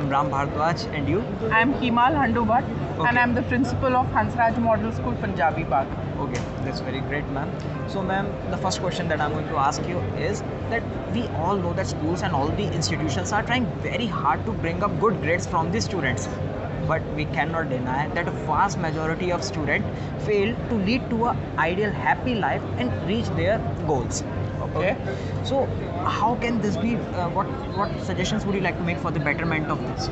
I'm Ram Bhardwaj, and you? I'm Himal Handubhat, Okay. and I'm the principal of Hansraj Model School, Punjabi Bagh. Okay, that's very great, ma'am. So, ma'am, the first question that I'm going to ask you is that we all know that schools and all the institutions are trying very hard to bring up good grades from the students. But we cannot deny that a vast majority of students fail to lead to an ideal happy life and reach their goals. Okay. So, how can this be? What suggestions would you like to make for the betterment of this?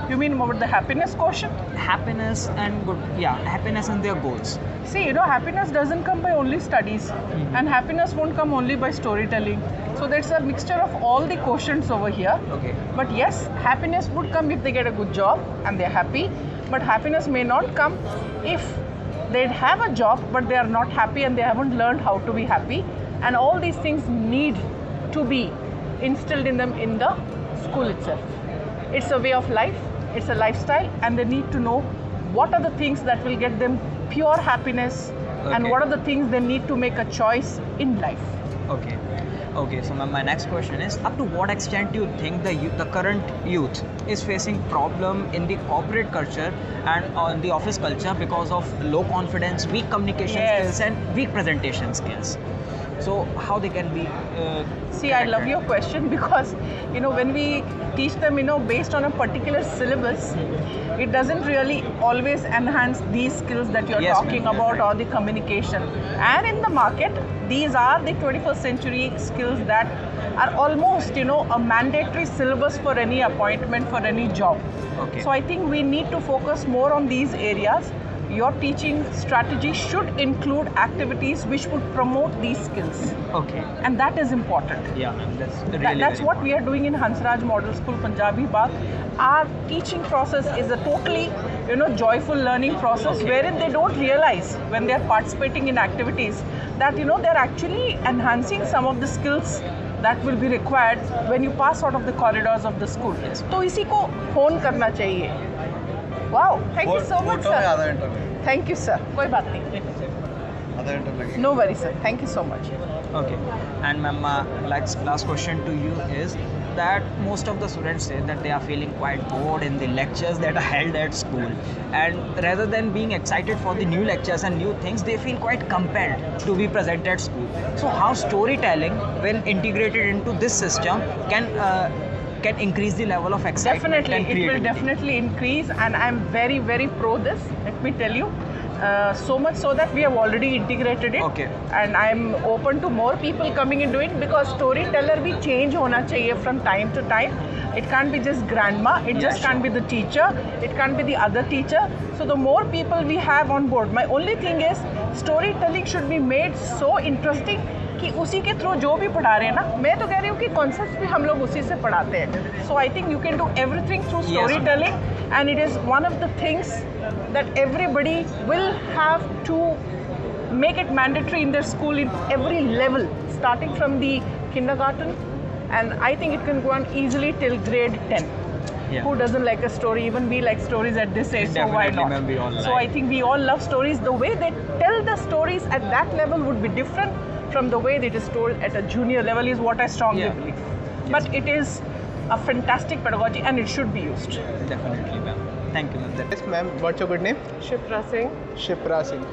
You mean about the happiness quotient? Happiness and good, happiness and their goals. See, happiness doesn't come by only studies, and happiness won't come only by storytelling. So there's a mixture of all the quotients over here. Okay. But yes, happiness would come if they get a good job and they're happy. But happiness may not come if they have a job but they are not happy and they haven't learned how to be happy. And all these things need to be instilled in them in the school itself. It's a way of life, it's a lifestyle, and they need to know what are the things that will get them pure happiness and Okay. what are the things they need to make a choice in life. Okay. Okay, so my next question is, up to what extent do you think the current youth is facing problem in the corporate culture and on the office culture because of low confidence, weak communication Yes. skills and weak presentation skills? So how they can be See, I love your question because, when we teach them, based on a particular syllabus, it doesn't really always enhance these skills that you're Yes, talking ma'am. about or the communication. And in the market, these are the 21st century skills that are almost, a mandatory syllabus for any appointment, for any job. Okay. So I think we need to focus more on these areas. Your teaching strategy should include activities which would promote these skills. Okay. And that is important. Yeah, ma'am, that's really That's very what we are doing in Hansraj Model School, Punjabi Bagh. Our teaching process is a totally, joyful learning process Okay. wherein they don't realize when they are participating in activities that, they're actually enhancing some of the skills that will be required when you pass out of the corridors of the school. तो इसी को hone करना चाहिए. Wow, thank you so much, sir. Thank you, sir. कोई बात नहीं. No worries, sir. Thank you so much. Okay. And ma'am, last question to you is that most of the students say that they are feeling quite bored in the lectures that are held at school, and rather than being excited for the new lectures and new things, they feel quite compelled to be present at school. So how storytelling, when integrated into this system, can increase the level of excitement Definitely, and it will creativity? definitely increase, and I'm very, very pro this. Let me tell you. So much so that we have already integrated it. Okay. And I'm open to more people coming and doing, because storyteller bhi change hona chahiye from time to time. It can't be just grandma, it just can't be the teacher, it can't be the other teacher. So the more people we have on board, my only thing is storytelling should be made so interesting कि उसी के through जो भी पढ़ा रहे हैं ना, मैं तो कह रही हूँ कि कॉन्सेप्ट भी हम लोग उसी से पढ़ाते हैं. So I think you can do everything through story telling, and it is one of the things that everybody will have to make it mandatory in their school in every level, starting from the kindergarten, and I think it can go on easily till grade 10. Yeah. Who doesn't like a story? Even we like stories at this age, so why Definitely, not? ma'am, we all So like. I think we all love stories. The way they tell the stories at that level would be different from the way it is told at a junior level, is what I strongly believe. But it is a fantastic pedagogy and it should be used. Definitely, ma'am. Thank you, ma'am. Yes, ma'am. What's your good name? Shipra Singh. Shipra Singh.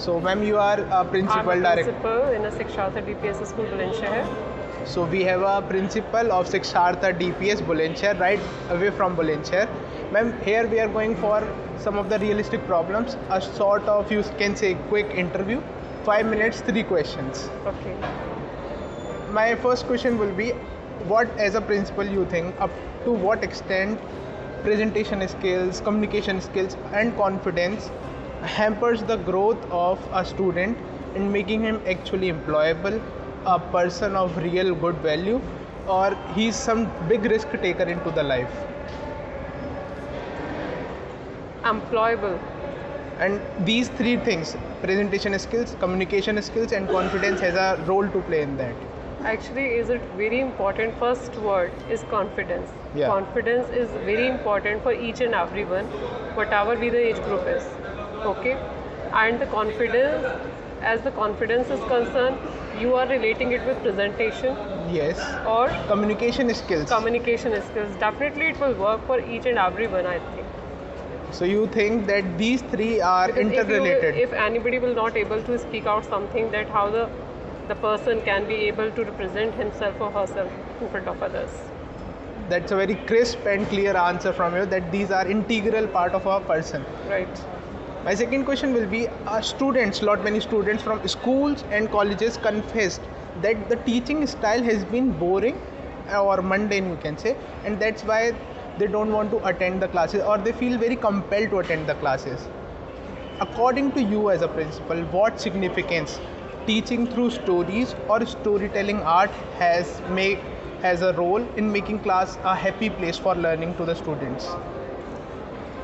So, ma'am, you are a principal I'm a director. principal in a Sikshartha DPS school, Bulandshahr. So, we have a principal of Sikshartha DPS Bulandshahr, right away from Bulandshahr. Ma'am, here we are going for some of the realistic problems. A sort of, you can say, quick interview. 5 minutes, 3 questions. Okay. My first question will be, what as a principal you think, up to what extent presentation skills, communication skills and confidence hampers the growth of a student in making him actually employable, a person of real good value, or he's some big risk taker into the life? Employable. And these 3 things, presentation skills, communication skills and confidence, has a role to play in that. Actually, is it very important? First word is confidence. Yeah. Confidence is very important for each and everyone, whatever be the age group is. Okay. And the confidence as the confidence is concerned, you are relating it with presentation Yes. or Communication skills. communication skills. Definitely it will work for each and everyone, I think. So you think that these three are Because interrelated? if anybody will not able to speak out something, that how the person can be able to represent himself or herself in front of others. That's a very crisp and clear answer from you, that these are integral part of a person. Right. My second question will be, many students from schools and colleges confessed that the teaching style has been boring or mundane, you can say, and that's why they don't want to attend the classes, or they feel very compelled to attend the classes. According to you as a principal, what significance teaching through stories or storytelling art has a role in making class a happy place for learning to the students?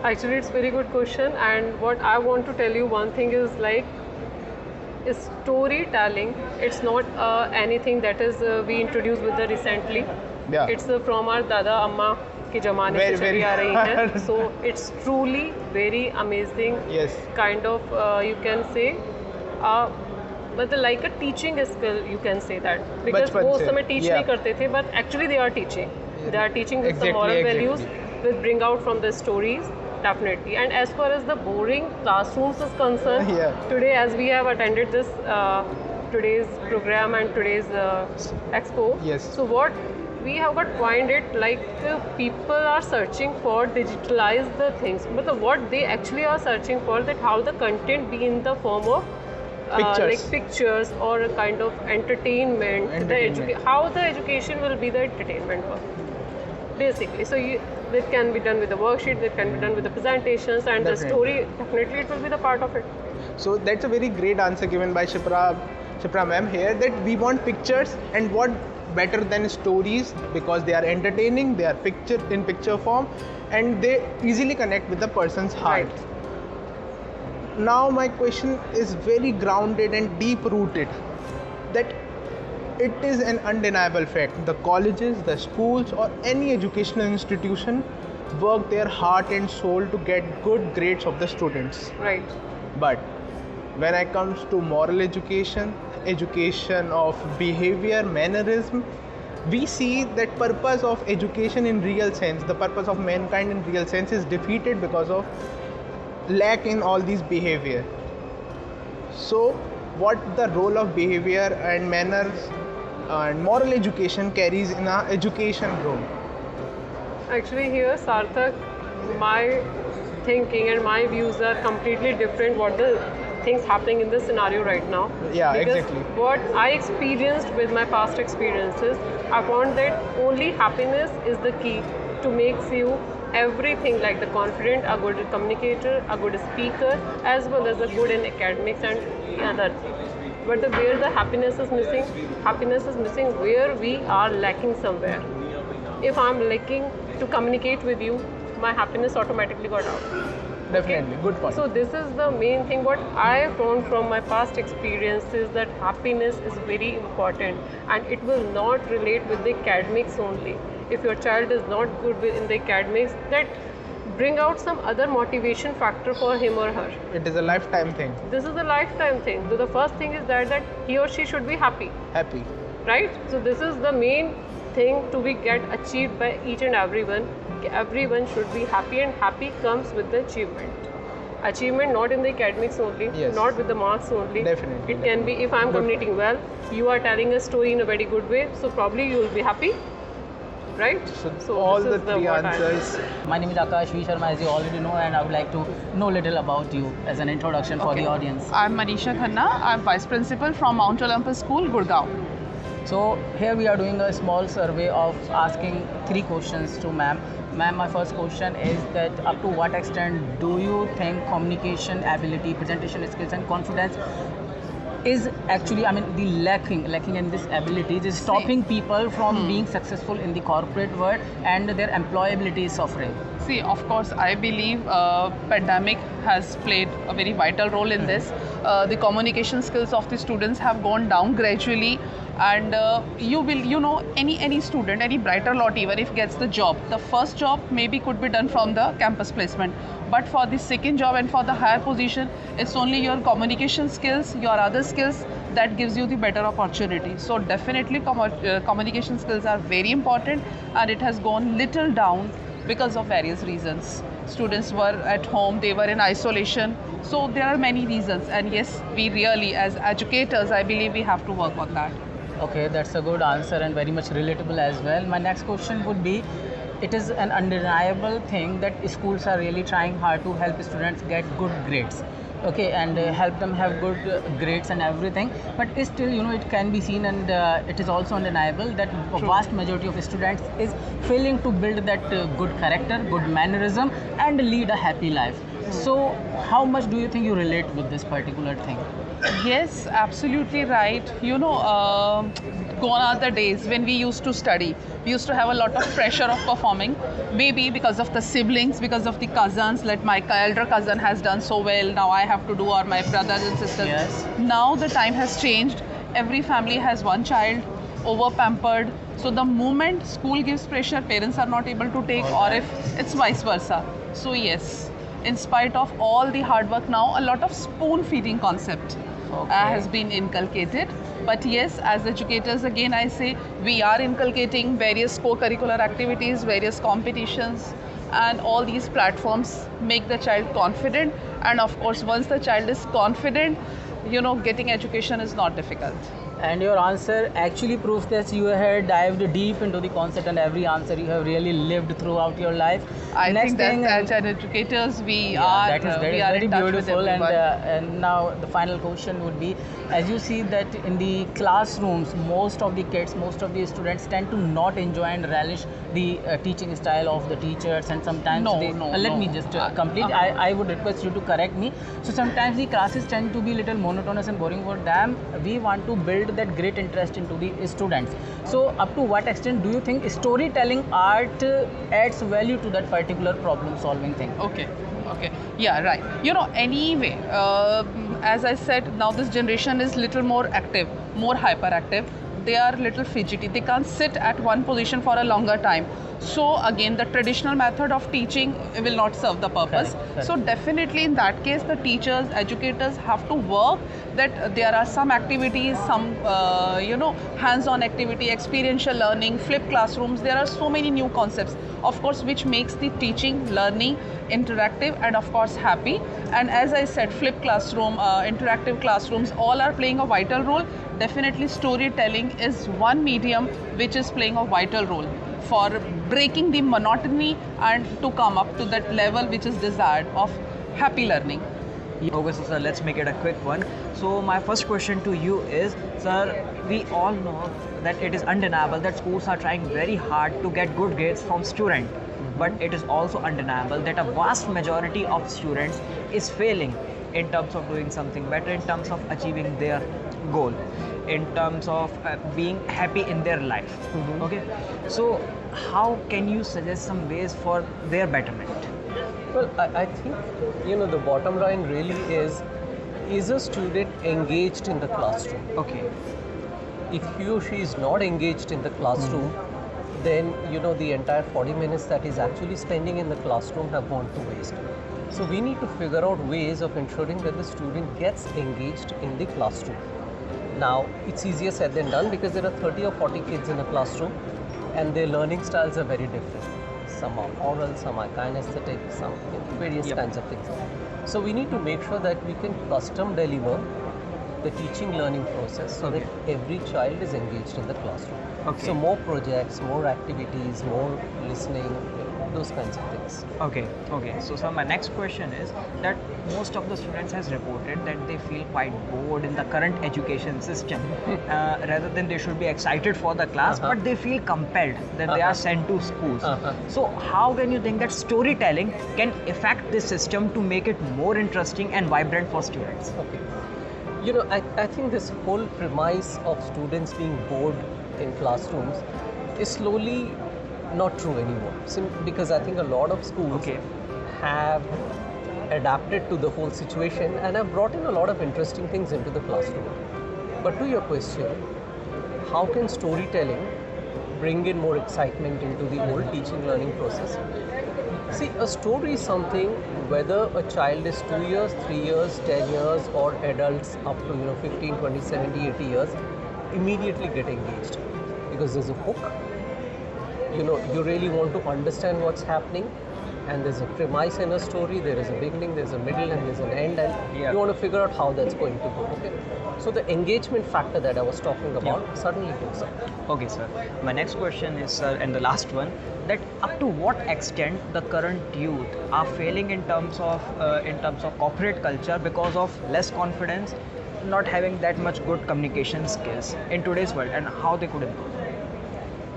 Actually, it's very good question, and what I want to tell you one thing is like storytelling. It's not anything that is we introduced with the recently. Yeah. It's from our dada amma ki zamane Very, se chali very aa rahi hai. So it's truly very amazing. Yes. Kind of you can say. But like a teaching skill, you can say that, because बचपन वो से, समय teach yeah. नहीं करते थे, but actually they are teaching. They are teaching with some moral Exactly. values, which bring out from the stories, definitely. And as far as the boring classrooms is concerned, Yeah. today as we have attended this today's program and today's expo, Yes. so what we have got find it like people are searching for digitalize the things, but what they actually are searching for, that how the content be in the form of Pictures. like pictures or a kind of entertainment. How the education will be the entertainment for, basically. So it can be done with the worksheet, it can be done with the presentations, and Definitely. the story, definitely it will be the part of it. So that's a very great answer given by Shipra ma'am here, that we want pictures, and what better than stories, because they are entertaining, they are in picture form, and they easily connect with the person's heart. Right. Now my question is very grounded and deep rooted, that it is an undeniable fact the colleges, the schools, or any educational institution work their heart and soul to get good grades of the students. Right. But when it comes to moral education, education of behavior, mannerism, we see that purpose of education in real sense, the purpose of mankind in real sense, is defeated because of lack in all these behavior. So what the role of behavior and manners and moral education carries in our education role? Actually, here, Sarthak, my thinking and my views are completely different. What the things happening in this scenario right now? Yeah, because exactly. What I experienced with my past experiences, I found that only happiness is the key to make you everything, like the confident, a good communicator, a good speaker, as well as a good in academics and other things. But where the happiness is missing where we are lacking somewhere. If I'm lacking to communicate with you, my happiness automatically got out. Definitely, good point. So this is the main thing what I found from my past experiences, that happiness is very important, and it will not relate with the academics only. If your child is not good in the academics, that bring out some other motivation factor for him or her. It is a lifetime thing. This is a lifetime thing. So the first thing is that he or she should be happy, Happy. right? So this is the main thing to be get achieved by each and everyone. Everyone should be happy, and happy comes with the achievement not in the academics only, Yes. not with the marks only. Definitely, It can be, if I'm communicating well, you are telling a story in a very good way, so probably you will be happy, right? So all this the is three what I answers. My name is Akash V. Sharma, as you already know, and I would like to know little about you as an introduction for the audience. I'm Manisha Khanna. I'm Vice Principal from Mount Olympus School, Gurgaon. So here we are doing a small survey of asking 3 questions to ma'am. Ma'am, my first question is that up to what extent do you think communication ability, presentation skills and confidence is actually, the lacking in this abilities is stopping people from being successful in the corporate world, and their employability is suffering? See, of course, I believe pandemic has played a very vital role in this. The communication skills of the students have gone down gradually, and any student, any brighter lot, even if gets the job, the first job maybe could be done from the campus placement, but for the second job and for the higher position, it's only your communication skills, your other skills that gives you the better opportunity. So definitely communication skills are very important, and it has gone little down because of various reasons. Students were at home, they were in isolation, so there are many reasons, and yes, we really as educators, I believe we have to work on that. Okay, that's a good answer and very much relatable as well. My next question would be, it is an undeniable thing that schools are really trying hard to help students get good grades. Okay, and help them have good grades and everything, but still, it can be seen, and it is also undeniable that a vast majority of students is failing to build that good character, good mannerism, and lead a happy life. So how much do you think you relate with this particular thing? Yes, absolutely right. Gone are the days when we used to study. We used to have a lot of pressure of performing, maybe because of the siblings, because of the cousins, like my elder cousin has done so well, now I have to do, or my brothers and sisters. Yes. Now the time has changed. Every family has one child, over pampered. So the moment school gives pressure, parents are not able to take, or if it's vice versa. So yes, in spite of all the hard work now, a lot of spoon feeding concept has been inculcated. But yes, as educators, again I say, we are inculcating various co-curricular activities, various competitions, and all these platforms make the child confident. And of course, once the child is confident, getting education is not difficult. And your answer actually proves that you have dived deep into the concept, and every answer you have really lived throughout your life. I Next think thing, that as educators, we that is are very in touch with beautiful. And, everyone. and now the final question would be, as you see that in the classrooms, most of the kids, most of the students tend to not enjoy and relish the teaching style of the teachers, and sometimes let me just complete. I would request you to correct me. So sometimes the classes tend to be little monotonous and boring for them. We want to build that great interest into the students. So up to what extent do you think storytelling art adds value to that particular problem solving thing? Okay. Yeah, right. Anyway, as I said, now this generation is little more active, more hyperactive. They are little fidgety. They can't sit at one position for a longer time. So again, the traditional method of teaching will not serve the purpose. Correct. So definitely in that case, the teachers, educators have to work that there are some activities, some hands-on activity, experiential learning, flipped classrooms. There are so many new concepts, of course, which makes the teaching, learning interactive and of course happy. And as I said, flipped classroom, interactive classrooms, all are playing a vital role. Definitely storytelling is one medium which is playing a vital role for breaking the monotony and to come up to that level which is desired of happy learning. Okay, so sir, let's make it a quick one. So my first question to you is, sir, we all know that it is undeniable that schools are trying very hard to get good grades from students. But it is also undeniable that a vast majority of students is failing in terms of doing something better, in terms of achieving their goal, in terms of being happy in their life. Okay, so how can you suggest some ways for their betterment? Well, I think, the bottom line really is a student engaged in the classroom? Okay. If he or she is not engaged in the classroom, then, the entire 40 minutes that he's actually spending in the classroom have gone to waste. So we need to figure out ways of ensuring that the student gets engaged in the classroom. Now, it's easier said than done because there are 30 or 40 kids in a classroom and their learning styles are very different. Some are oral, some are kinesthetic, some various kinds of things. So we need to make sure that we can custom deliver the teaching learning process so that every child is engaged in the classroom. So more projects, more activities, more listening, those kinds of things. Okay. So sir, my next question is that most of the students has reported that they feel quite bored in the current education system. Rather than they should be excited for the class, but they feel compelled that they are sent to schools. So how can you think that storytelling can affect this system to make it more interesting and vibrant for students? Okay. I think this whole premise of students being bored in classrooms is slowly not true anymore. Because I think a lot of schools Okay. have adapted to the whole situation and have brought in a lot of interesting things into the classroom. But to your question, how can storytelling bring in more excitement into the whole teaching learning process? See, a story is something, whether a child is 2 years, 3 years, 10 years, or adults up to 15, 20, 70, 80 years, immediately get engaged because there's a hook. You really want to understand what's happening, and there's a premise in a story, there is a beginning, there's a middle, and there's an end, and Yeah. you want to figure out how that's going to go. Okay, so the engagement factor that I was talking about suddenly goes up. Okay, sir. My next question is, sir, and the last one, that up to what extent the current youth are failing in terms of corporate culture because of less confidence, not having that much good communication skills in today's world, and how they could improve?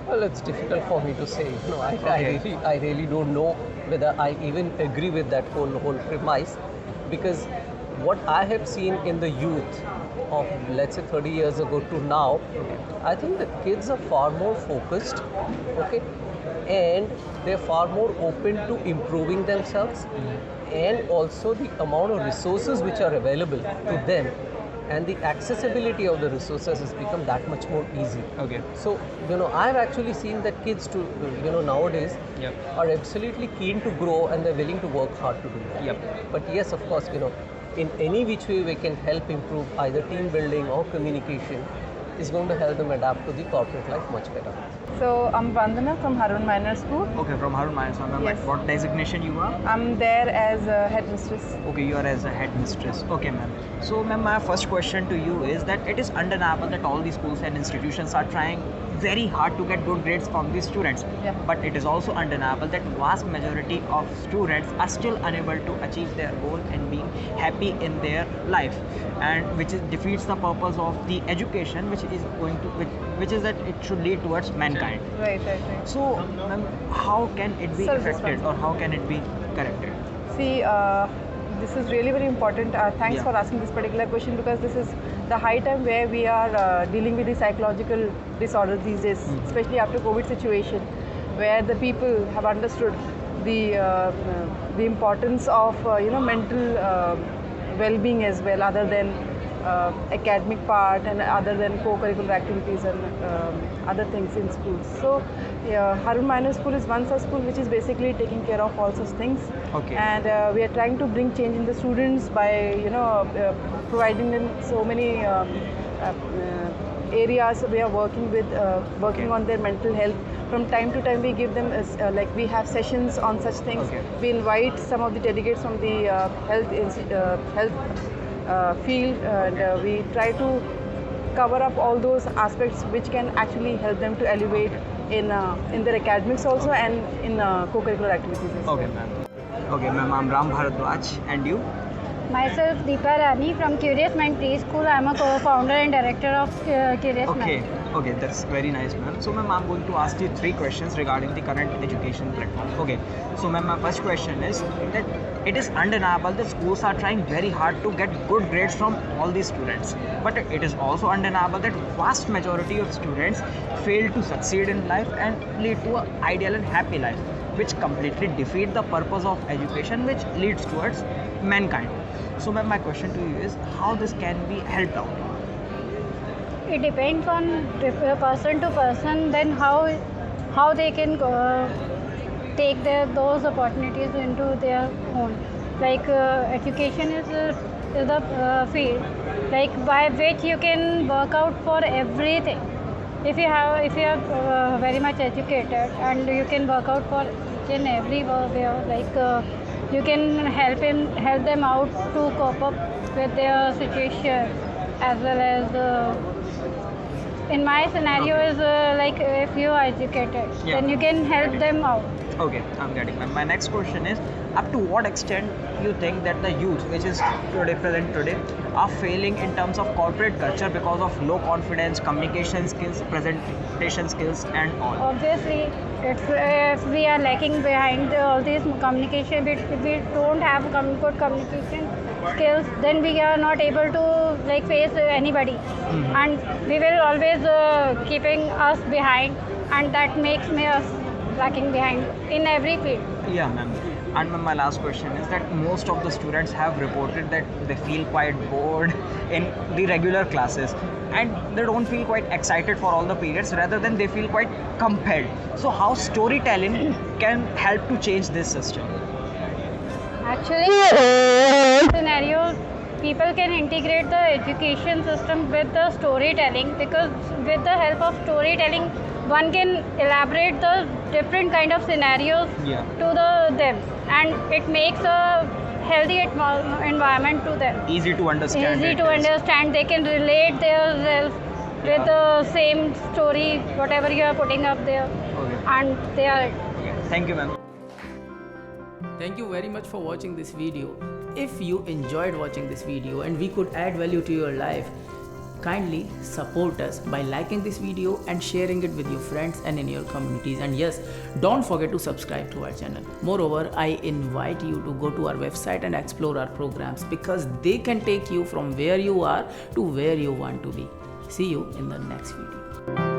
Well, it's difficult for me to say. Okay. I really don't know whether I even agree with that whole premise, because what I have seen in the youth of, let's say, 30 years ago to now, I think the kids are far more focused, okay, and they're far more open to improving themselves, and also the amount of resources which are available to them and the accessibility of the resources has become that much more easy. Okay. So, I've actually seen that kids nowadays Yep. are absolutely keen to grow and they're willing to work hard to do that. Yep. But yes, of course, in any which way we can help improve either team building or communication is going to help them adapt to the corporate life much better. So I'm Vandana from Harun Minor School. Okay, from Harun Minor School. Ma'am, Yes. what designation you are? I'm there as a headmistress. Okay, you are as a headmistress. Okay, ma'am. So, ma'am, my first question to you is that it is undeniable that all the schools and institutions are trying very hard to get good grades from the students. Yeah. But it is also undeniable that vast majority of students are still unable to achieve their goal and being happy in their life, and which defeats the purpose of the education, which is that it should lead towards mankind. Right. So, ma'am, how can it be Sir, this affected, one. or how can it be corrected? See, this is really very important. Thanks Yeah. for asking this particular question, because this is the high time where we are dealing with the psychological disorders these days, especially after COVID situation, where the people have understood the importance of mental well-being as well, other than academic part and other than co-curricular activities and other things in schools. So Harun Minor School is one such school which is basically taking care of all such things. Okay. And we are trying to bring change in the students by providing them so many areas. We are working with working on their mental health. From time to time we give them like we have sessions on such things. Okay. We invite some of the delegates from the health field, and we try to cover up all those aspects which can actually help them to elevate in their academics also, and in co-curricular activities as well. Okay, ma'am. Okay, ma'am, I'm Ram Bharadwaj, and you? Myself, Deepa Rani from Curious Mind Preschool. I'm a co-founder and director of Curious Okay, Mind. okay, that's very nice, ma'am. So, ma'am, I'm going to ask you 3 questions regarding the current education platform. Okay, so, ma'am, my first question is that it is undeniable that schools are trying very hard to get good grades from all the students, but it is also undeniable that vast majority of students fail to succeed in life and lead to an ideal and happy life, which completely defeat the purpose of education, which leads towards mankind. So, ma'am, my question to you is how this can be helped out? It depends on person to person, then how they can take those opportunities into their own. Like education is a field like by which you can work out for everything. If you are very much educated, and you can work out for each and every way, like you can help them out to cope up with their situation, as well as in my scenario Okay. is like if you are educated, Yeah. then you can help them out. Okay, I'm getting that. My next question is, up to what extent you think that the youth, which is present today, are failing in terms of corporate culture because of low confidence, communication skills, presentation skills, and all? Obviously, if we are lacking behind all these communication, if we don't have good communication skills, then we are not able to like face anybody, and we will always keeping us behind, and that makes us lacking behind in every field. Yeah, ma'am. And ma'am, my last question is that most of the students have reported that they feel quite bored in the regular classes and they don't feel quite excited for all the periods, rather than they feel quite compelled. So how storytelling can help to change this system? Actually, scenarios, people can integrate the education system with the storytelling, because with the help of storytelling, one can elaborate the different kind of scenarios Yeah. to them, and it makes a healthy environment to them. Easy to understand. Easy it to is. understand. They can relate themselves with the same story, whatever you are putting up there, Okay. and they are. Thank you, ma'am. Thank you very much for watching this video. If you enjoyed watching this video and we could add value to your life, kindly support us by liking this video and sharing it with your friends and in your communities. And yes, don't forget to subscribe to our channel. Moreover, I invite you to go to our website and explore our programs, because they can take you from where you are to where you want to be. See you in the next video.